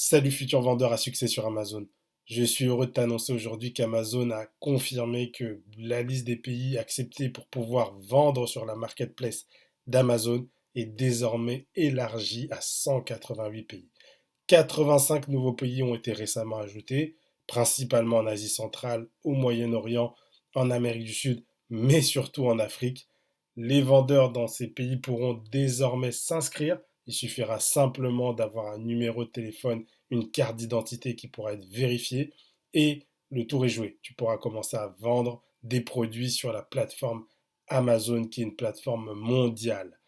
Salut futur vendeur à succès sur Amazon. Je suis heureux de t'annoncer aujourd'hui qu'Amazon a confirmé que la liste des pays acceptés pour pouvoir vendre sur la marketplace d'Amazon est désormais élargie à 188 pays. 85 nouveaux pays ont été récemment ajoutés, principalement en Asie centrale, au Moyen-Orient, en Amérique du Sud, mais surtout en Afrique. Les vendeurs dans ces pays pourront désormais s'inscrire. Il suffira simplement d'avoir un numéro de téléphone, une carte d'identité qui pourra être vérifiée et le tour est joué. Tu pourras commencer à vendre des produits sur la plateforme Amazon qui est une plateforme mondiale.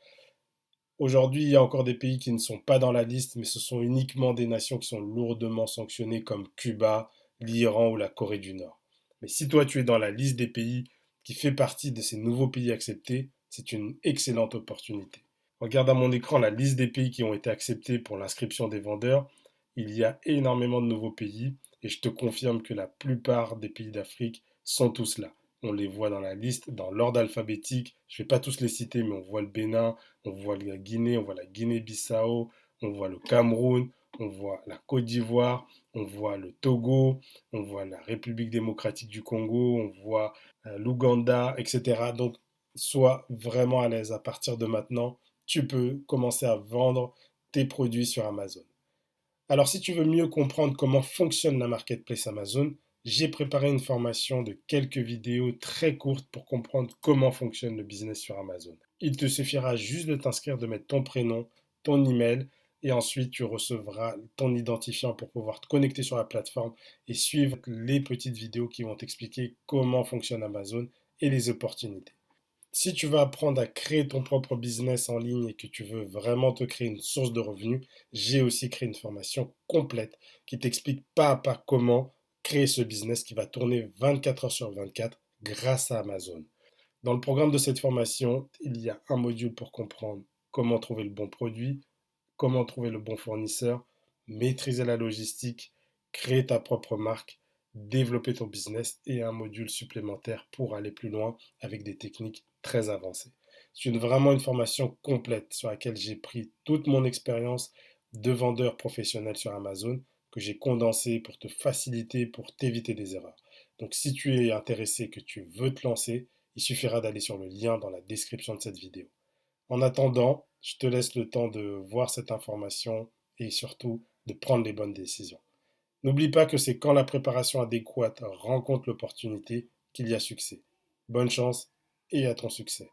Aujourd'hui, il y a encore des pays qui ne sont pas dans la liste, mais ce sont uniquement des nations qui sont lourdement sanctionnées comme Cuba, l'Iran ou la Corée du Nord. Mais si toi tu es dans la liste des pays qui fait partie de ces nouveaux pays acceptés, c'est une excellente opportunité. Regarde à mon écran la liste des pays qui ont été acceptés pour l'inscription des vendeurs. Il y a énormément de nouveaux pays et je te confirme que la plupart des pays d'Afrique sont tous là. On les voit dans la liste, dans l'ordre alphabétique. Je ne vais pas tous les citer, mais on voit le Bénin, on voit la Guinée, on voit la Guinée-Bissau, on voit le Cameroun, on voit la Côte d'Ivoire, on voit le Togo, on voit la République démocratique du Congo, on voit l'Ouganda, etc. Donc, sois vraiment à l'aise. À partir de maintenant, tu peux commencer à vendre tes produits sur Amazon. Alors, si tu veux mieux comprendre comment fonctionne la marketplace Amazon, j'ai préparé une formation de quelques vidéos très courtes pour comprendre comment fonctionne le business sur Amazon. Il te suffira juste de t'inscrire, de mettre ton prénom, ton email, et ensuite tu recevras ton identifiant pour pouvoir te connecter sur la plateforme et suivre les petites vidéos qui vont t'expliquer comment fonctionne Amazon et les opportunités. Si tu veux apprendre à créer ton propre business en ligne et que tu veux vraiment te créer une source de revenus, j'ai aussi créé une formation complète qui t'explique pas à pas comment créer ce business qui va tourner 24 heures sur 24 grâce à Amazon. Dans le programme de cette formation, il y a un module pour comprendre comment trouver le bon produit, comment trouver le bon fournisseur, maîtriser la logistique, créer ta propre marque, développer ton business et un module supplémentaire pour aller plus loin avec des techniques très avancées. C'est vraiment une formation complète sur laquelle j'ai pris toute mon expérience de vendeur professionnel sur Amazon que j'ai condensé pour te faciliter, pour t'éviter des erreurs. Donc si tu es intéressé, que tu veux te lancer, il suffira d'aller sur le lien dans la description de cette vidéo. En attendant, je te laisse le temps de voir cette information et surtout de prendre les bonnes décisions. N'oublie pas que c'est quand la préparation adéquate rencontre l'opportunité qu'il y a succès. Bonne chance et à ton succès.